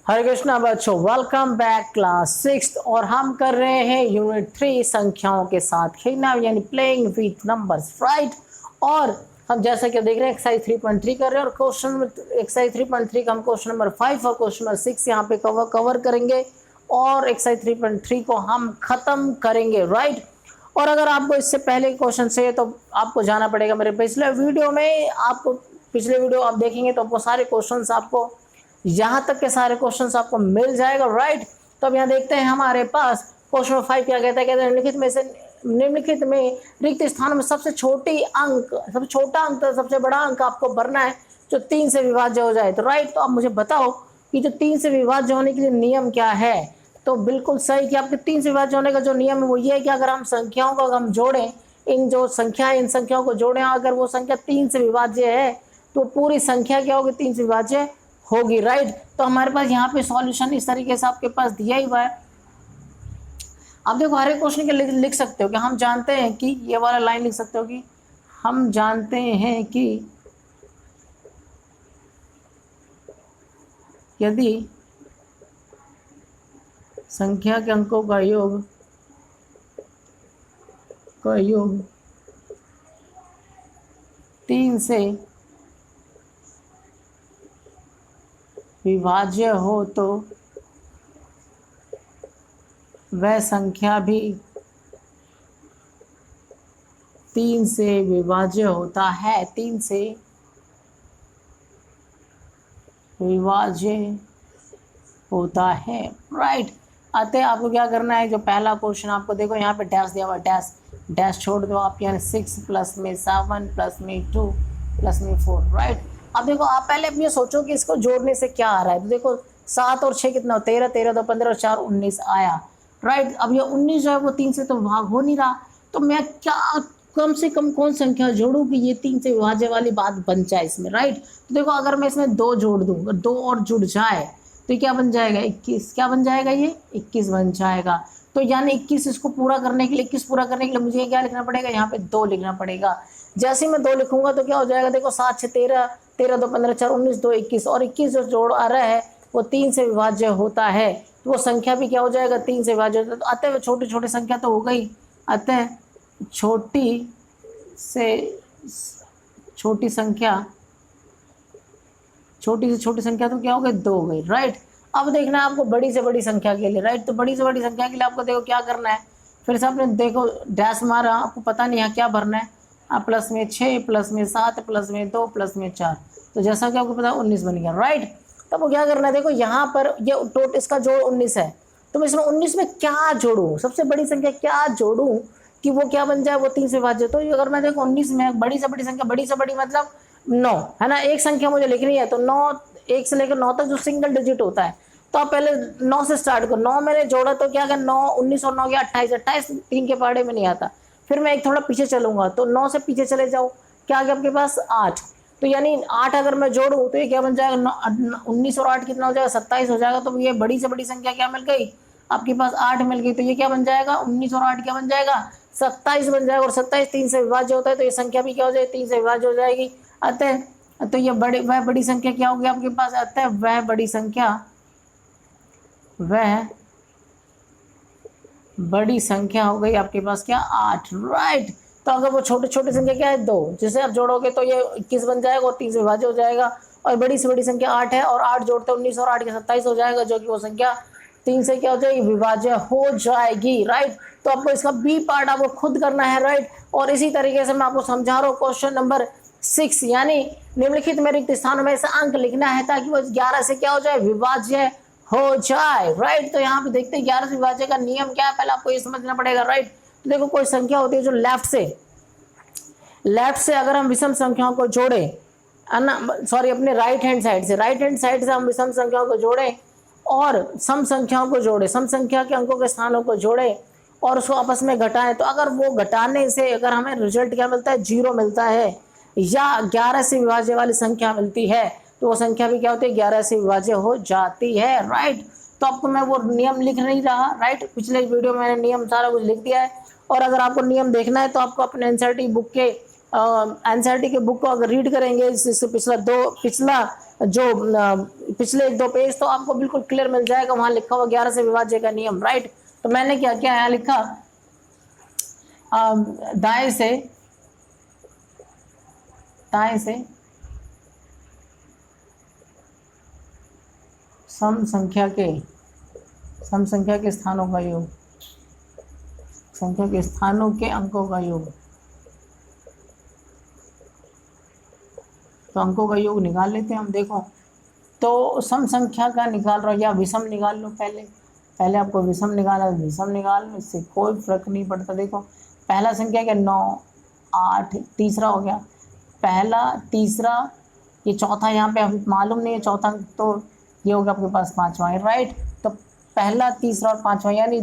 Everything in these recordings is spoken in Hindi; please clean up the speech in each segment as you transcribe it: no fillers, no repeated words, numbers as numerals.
हरे कृष्णा बच्चों, वेलकम बैक क्लास 6 और हम कर रहे हैं यूनिट 3 संख्याओं के साथ खेलना यानी प्लेइंग विथ नंबर्स, राइट। और हम जैसा कि देख रहे हैं एक्सरसाइज 3.3 कर रहे हैं और क्वेश्चन एक्सरसाइज 3.3 का हम क्वेश्चन नंबर 5 और क्वेश्चन नंबर 6 यहाँ पे कवर करेंगे और एक्सरसाइज 3.3 को हम खत्म करेंगे, राइट। और अगर आपको इससे पहले क्वेश्चन चाहिए तो आपको जाना पड़ेगा मेरे पिछले वीडियो में। आपको पिछले वीडियो आप देखेंगे तो आपको सारे क्वेश्चंस आपको यहाँ तक के सारे क्वेश्चंस आपको मिल जाएगा, राइट। तो अब यहाँ देखते हैं हमारे पास क्वेश्चन 5 क्या कहता है। कहते हैं निम्नलिखित में रिक्त स्थान में सबसे छोटा अंक सबसे बड़ा अंक आपको भरना है जो 3 से विभाज्य हो जाए। तो राइट, तो आप मुझे बताओ कि जो 3 से विभाज्य होने के लिए नियम क्या है। तो बिल्कुल सही कि आपके 3 से विभाज्य होने का जो नियम है वो ये है कि अगर हम संख्याओं को हम जोड़ें, इन संख्याओं को जोड़ें, अगर वो संख्या 3 से विभाज्य है तो पूरी संख्या क्या होगी, 3 से विभाज्य होगी, राइट। तो हमारे पास यहाँ पे सॉल्यूशन इस तरीके से आपके पास दिया ही हुआ है। आप देखो हर एक क्वेश्चन के लिख सकते हो कि हम जानते हैं कि ये वाला लाइन लिख सकते हो कि हम जानते हैं कि यदि संख्या के अंकों का योग 3 से विभाज्य हो तो वह संख्या भी 3 से विभाज्य होता है, 3 से विभाज्य होता है, राइट। अतः आपको क्या करना है, जो पहला क्वेश्चन आपको देखो यहाँ पे डैश दिया हुआ, डैश छोड़ दो आप, यानी 6 प्लस में 7 प्लस में 2 प्लस में 4, राइट। अब देखो आप पहले अब ये सोचो कि इसको जोड़ने से क्या आ रहा है। तो देखो 7 और 6 कितना, 13, 13 2 15 और 4 19 आया, राइट। अब ये 19 जो है वो 3 से तो भाग हो नहीं रहा, तो मैं क्या कम से कम कौन संख्या जोड़ूं कि ये 3 से विभाज्य वाली बात बन जाए इसमें, राइट। तो देखो अगर मैं इसमें 2 जोड़ दूं, अगर 2 और जुड़ जाए तो क्या बन जाएगा, 21। क्या बन जाएगा, ये 21 बन जाएगा। तो यानी 21 इसको पूरा करने के लिए, 21 पूरा करने के लिए मुझे क्या लिखना पड़ेगा, यहाँ पे 2 लिखना पड़ेगा। जैसे ही मैं 2 लिखूंगा तो क्या हो जाएगा, देखो 7 6 13, 13 2 15 4 19 2 21, और 21 जो जोड़ आ रहा है वो 3 से विभाज्य होता है, तो वो संख्या भी क्या हो जाएगा, 3 से विभाज्य होता है। तो अतः छोटी छोटी संख्या तो हो गई, अतः छोटी से छोटी संख्या तो क्या हो गई, 2 हो गई, राइट। अब देखना है आपको बड़ी से बड़ी संख्या के लिए, राइट। तो बड़ी से बड़ी संख्या के लिए आपको देखो क्या करना है, फिर से आपने देखो डैश मारा, आपको पता नहीं है क्या भरना है। आप प्लस में 6 प्लस में 7 प्लस में 2 प्लस में 4, तो जैसा कि आपको पता 19 बन गया, राइट। तब वो क्या करना है, देखो यहाँ पर ये टोटल इसका जोड़ 19 है, तो मैं इसमें 19 में क्या जोड़ूं, सबसे बड़ी संख्या क्या जोड़ूं कि वो क्या बन जाए, वो 3 से विभाज्य। तो अगर मैं देखो 19 में बड़ी से बड़ी संख्या, बड़ी से बड़ी मतलब 9 है ना, एक संख्या मुझे लिखनी है, तो 9, 1 से लेकर 9 तक जो सिंगल डिजिट होता है, तो आप पहले 9 से स्टार्ट करो। 9 मैंने जोड़ा तो क्या, 9 19 और 9 गया 28, 28 3 के पहाड़े में नहीं आता। फिर मैं एक थोड़ा पीछे चलूंगा, तो 9 से पीछे चले जाओ, क्या आ गया आपके पास 8, तो यानी 8 अगर मैं जोड़ूं तो ये क्या बन जाएगा, 19 और 8 कितना हो जाएगा, 27 हो जाएगा। तो ये बड़ी से बड़ी संख्या क्या मिल गई आपके पास, 8 मिल गई। तो ये क्या बन जाएगा, 19 और 8 क्या बन जाएगा, 27 बन जाएगा। और 27 3 से विभाज्य होता है, तो ये संख्या भी क्या हो जाएगी, 3 से विभाज्य हो जाएगी। अतः तो ये वह बड़ी संख्या क्या होगी आपके पास, अतः वह बड़ी संख्या हो गई आपके पास क्या, 8, राइट। तो अगर वो छोटे छोटे संख्या क्या है, 2, जिसे आप जोड़ोगे तो ये 21 बन जाएगा और 3 से विभाज्य हो जाएगा। और बड़ी से बड़ी संख्या 8 है, और 8 जोड़ते 19 और 8 के 27 हो जाएगा, जो कि वो संख्या 3 से क्या हो जाएगी, विभाज्य हो जाएगी, राइट। तो आपको इसका बी पार्ट आपको खुद करना है, राइट। और इसी तरीके से मैं आपको समझा रहा हूँ क्वेश्चन नंबर 6, यानी निम्नलिखित में रिक्त स्थानों में से अंक लिखना है ताकि वो 11 से क्या हो जाए, विभाज्य हो जाए, राइट। तो यहाँ पे देखते हैं 11 से विभाज्य का नियम क्या है, पहले आपको ये समझना पड़ेगा, राइट। तो देखो कोई संख्या होती है जो लेफ्ट से अगर हम विषम संख्याओं को जोड़े, अपने राइट हैंड साइड से हम विषम संख्याओं को जोड़े और सम संख्याओं को जोड़े, सम संख्या के अंकों के स्थानों को जोड़े और उसको आपस में घटाएं, तो अगर वो घटाने से अगर हमें रिजल्ट क्या मिलता है, 0 मिलता है या 11 से विभाज्य वाली संख्या मिलती है, तो वो संख्या भी क्या होती है, 11 से विभाज्य हो जाती है, राइट। तो आपको मैं वो नियम लिख नहीं रहा, राइट। पिछले वीडियो में मैंने नियम सारा कुछ लिख दिया है। और अगर आपको नियम देखना है तो आपको अपने एनसीईआरटी बुक के एनसीईआरटी के बुक को अगर रीड करेंगे, इससे पिछला जो पिछले 1-2 पेज तो आपको बिल्कुल क्लियर मिल जाएगा, वहां लिखा हुआ 11 से विभाज्य का नियम, राइट। तो मैंने क्या किया, यहाँ लिखा दाएं से सम संख्या के स्थानों का योग, संख्या के स्थानों के अंकों का योग। तो अंकों का योग निकाल लेते हैं हम। देखो तो सम संख्या का निकाल रहा हूँ या विषम निकाल लो, पहले आपको विषम निकाला, विषम निकाल लो, इससे कोई फर्क नहीं पड़ता। देखो पहला संख्या क्या, 9 8, तीसरा हो गया पहला, तीसरा, ये चौथा, यहाँ पे अभी मालूम नहीं है चौथा, तो ये होगा आपके पास पाँचवा है, राइट। तो पहला, तीसरा और पाँचवा, यानी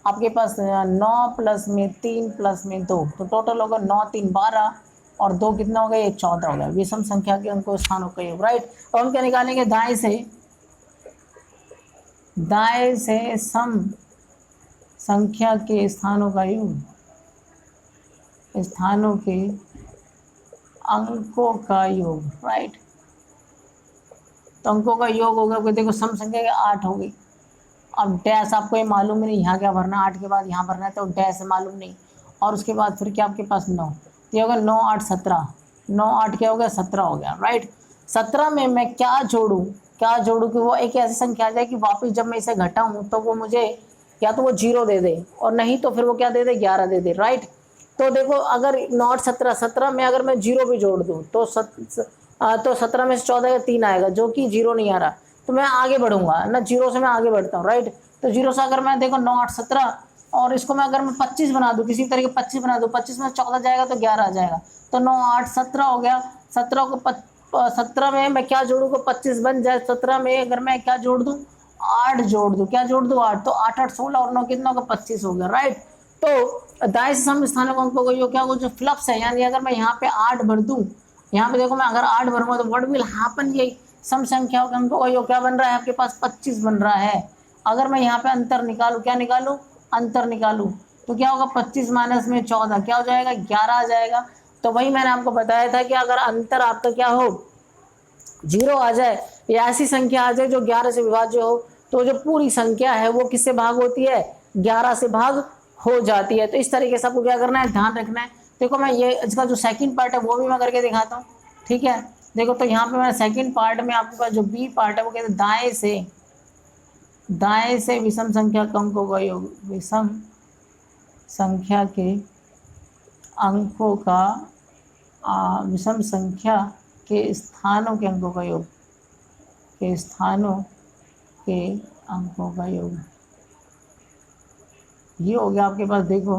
आपके पास 9 प्लस में 3 प्लस में 2, तो टोटल होगा 9 3 12 और 2 कितना हो गया, ये 14 हो गया। विषम संख्या के अंकों स्थानों का योग, राइट। तो हम क्या निकालेंगे, दाएं से सम संख्या के स्थानों का योग, स्थानों के अंकों का योग, राइट। तो अंकों का योग होगा, देखो सम संख्या के 8 हो गई। अब डैश आपको ये मालूम ही नहीं यहाँ क्या भरना, 8 के बाद यहाँ भरना है, तो डैश मालूम नहीं, और उसके बाद फिर क्या आपके पास 9, तो ये होगा 9 8 17, 9 8 क्या हो गया, 17 हो गया, राइट। 17 में मैं क्या जोड़ूँ कि वो एक ऐसी संख्या आ जाए कि वापस जब मैं इसे घटाऊँ तो वो मुझे या तो वो 0 दे दे, और नहीं तो फिर वो क्या दे दे, 11 दे दे, राइट। तो देखो अगर 9 8 17 में अगर मैं 0 भी जोड़ दूँ तो 17 में से 14 का 3 आएगा, जो कि 0 नहीं आ रहा, तो मैं आगे बढ़ूंगा ना, 0 से मैं आगे बढ़ता हूँ, राइट। तो 0 से अगर मैं देखो 9 8 17 और इसको मैं अगर मैं 25 बना दूँ, किसी तरीके 25 बना दूँ, 25 में 14 जाएगा तो 11 आ जाएगा, तो 9 8 17 हो गया। 17 को 17 में मैं क्या जोड़ूँ को 25 बन जाए, 17 में अगर मैं क्या जोड़ दूँ, 8 जोड़ दूँ, क्या जोड़ दूँ 8, तो 8 8 16 और 9 कितना होगा, 25 हो गया, राइट। तो दाएं से सम स्थानों अंकों को यो क्या होगा, जो फ्लक्स है, यानी अगर मैं यहाँ पे 8 भर दूँ, यहाँ पे देखो मैं अगर 8 भरूंगा तो व्हाट विल हैपन, ये सम संख्याओं के अंकों का योग क्या बन रहा है, आपके पास 25 बन रहा है। अगर मैं यहाँ पे अंतर निकालूं, क्या निकालूं, अंतर निकालूं, तो क्या होगा, 25 माइनस में 14 क्या हो जाएगा, 11 आ जाएगा। तो वही मैंने आपको बताया था कि अगर अंतर आपका क्या हो, 0 आ जाए या ऐसी संख्या आ जाए जो 11 से विभाज्य हो, तो जो पूरी संख्या है वो किससे भाग होती है, 11 से भाग हो जाती है। तो इस तरीके से आपको क्या करना है, ध्यान रखना है। देखो मैं ये इसका जो सेकंड पार्ट है वो भी मैं करके दिखाता हूँ, ठीक है। देखो तो यहाँ पे मैं सेकंड पार्ट में आपके पास जो बी पार्ट है वो कहते हैं दाएं से विषम संख्या के अंकों का योग, विषम संख्या के अंकों का विषम संख्या के स्थानों के अंकों का योग, के स्थानों के अंकों का योग, ये हो गया आपके पास। देखो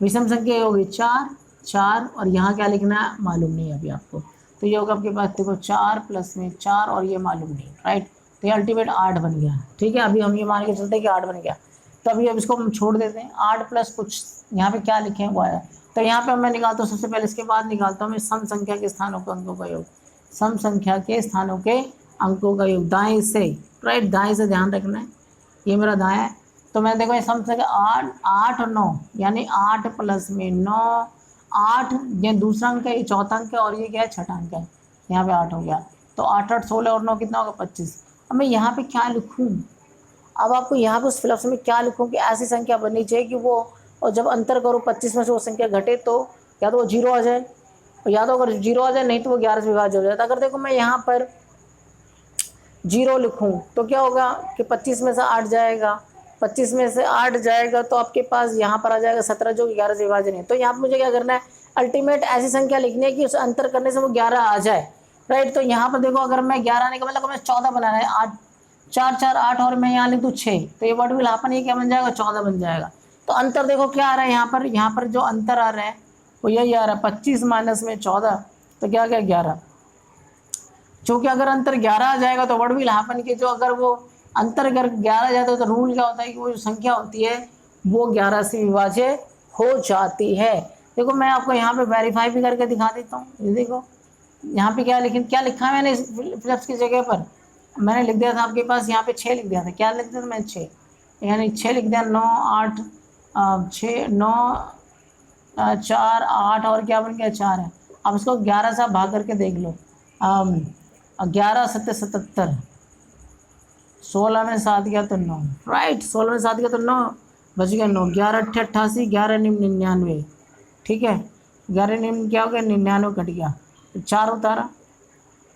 विषम संख्या होगी 4 4 और यहाँ क्या लिखना है मालूम नहीं अभी आपको, तो ये होगा आपके पास, देखो 4 प्लस में 4 और ये मालूम नहीं, राइट। तो ये अल्टीमेट 8 बन गया, ठीक है। अभी हम ये मान के चलते हैं कि 8 बन गया, तो अभी अब इसको हम छोड़ देते हैं। 8 प्लस कुछ यहाँ पे क्या लिखे हैं वो आया, तो यहाँ पे मैं निकालता हूँ सबसे पहले, इसके बाद निकालता हूँ मैं सम संख्या के स्थानों के अंकों का योग, सम संख्या के स्थानों के अंकों का योग दाएं से, राइट, दाएं से ध्यान रखना है, ये मेरा दाएं है। तो मैं देखो ये सम संख्या 8 और 9, यानी 8 प्लस में 9, 8 ये दूसरा अंक है, ये चौथा अंक है, और ये क्या है, छठा अंक है, यहाँ पे 8 हो गया। तो 8 8 16 और 9 कितना होगा, 25। अब मैं यहाँ पे क्या लिखूँ, अब आपको यहाँ पे उस फ्लक्स में क्या लिखूँ कि ऐसी संख्या बननी चाहिए कि वो, और जब अंतर करो 25 में से वो संख्या घटे तो या तो वो 0 आ जाए, और या तो अगर 0 आ जाए नहीं तो वो 11 से विभाज्य हो जाए। अगर देखो मैं यहाँ पर 0 लिखूँ तो क्या होगा कि 25 में से 8 जाएगा, 25 में से 8 जाएगा तो आपके पास यहाँ पर आ जाएगा 17, जो 11 से विभाजन है। तो यहाँ पर मुझे क्या करना है, अल्टीमेट ऐसी संख्या लिखनी है कि उस अंतर करने से वो 11 आ जाए, राइट। तो यहाँ पर देखो अगर मैं 11 आने का मतलब मैं 14 बनाना है, 8 4 4 8 और मैं यहाँ लिख दूँ 6, तो ये व्हाट विल हैपन, ये क्या बन जाएगा, 14 बन जाएगा। तो अंतर देखो क्या आ रहा है यहाँ पर जो अंतर आ रहा है वो यही आ रहा है, 25 माइनस में 14, तो क्या क्या 11। चूँकि अगर अंतर 11 आ जाएगा तो व्हाट विल हैपन कि जो अगर वो अंतर अगर 11 जाता है तो रूल क्या होता है कि वो जो संख्या होती है वो 11 से विभाज्य हो जाती है। देखो मैं आपको यहाँ पे वेरीफाई भी करके दिखा देता हूँ, ये देखो यहाँ पे क्या लिखा है मैंने इस फ्लक्स की जगह पर, मैंने लिख दिया था आपके पास यहाँ पे 6 लिख दिया था, क्या लिख दिया था मैंने 6, यानी 6 लिख दिया, 9 8 6 9 4 8 और क्या बन गया 4 है। अब इसको 11 से भाग करके देख लो, 11 7 77, 16 में 7 गया तो 9, राइट। 16 में 7 गया तो 9, बच गया 9। 11 8 88, 11 9 99, ठीक है। 11 9 क्या हो गया, 99 कट गया, तो 4 उतारा।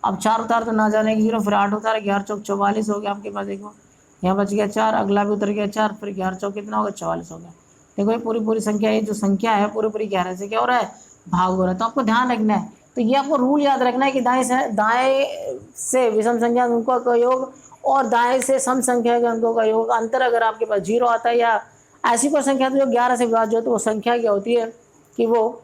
अब 4 उतार तो ना जाने की 0, फिर 8 उतारा, 11 चौक 44 हो गया आपके पास। देखो यहाँ बच गया 4, अगला भी उतर गया 4, फिर 11 चौक कितना होगा, 44 हो गया। देखो ये पूरी पूरी संख्या, ये जो संख्या है पूरी पूरी 11 से क्या हो रहा है, भाग हो रहा है। तो आपको ध्यान रखना है, तो ये आपको रूल याद रखना है कि दाएं से विषम संख्या के अंकों का योग और दाएं से सम संख्या के अंकों का योग, अंतर अगर आपके पास 0 आता है या ऐसी कोई संख्या जो 11 से विभाज्य हो, तो वो संख्या क्या होती है कि वो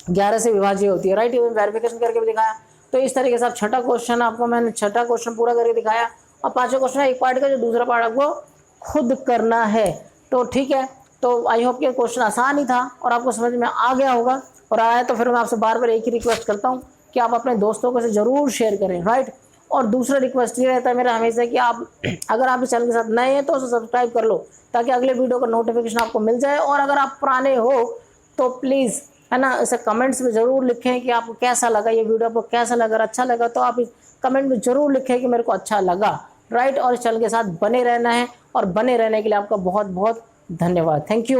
11 से विभाज्य होती है, राइट। वेरिफिकेशन करके भी दिखाया। तो इस तरीके से आप छठा क्वेश्चन, आपको मैंने छठा क्वेश्चन पूरा करके दिखाया, और पांचवा क्वेश्चन एक पार्ट का, जो दूसरा पार्ट आपको खुद करना है। तो ठीक है, तो आई होप कि क्वेश्चन आसान ही था और आपको समझ में आ गया होगा, और आया तो फिर मैं आपसे बार बार एक ही रिक्वेस्ट करता हूँ कि आप अपने दोस्तों को से जरूर शेयर करें, राइट। और दूसरा रिक्वेस्ट ये रहता है मेरा हमेशा कि आप अगर आप इस चैनल के साथ नए हैं तो उसे सब्सक्राइब कर लो, ताकि अगले वीडियो का नोटिफिकेशन आपको मिल जाए। और अगर आप पुराने हो तो प्लीज़, है ना, इसे कमेंट्स में ज़रूर लिखें कि आपको कैसा लगा ये वीडियो, आपको कैसा लगा। अगर अच्छा लगा तो आप इस कमेंट में ज़रूर लिखें कि मेरे को अच्छा लगा, राइट। और इस चैनल के साथ बने रहना है, और बने रहने के लिए आपका बहुत बहुत धन्यवाद। Thank you.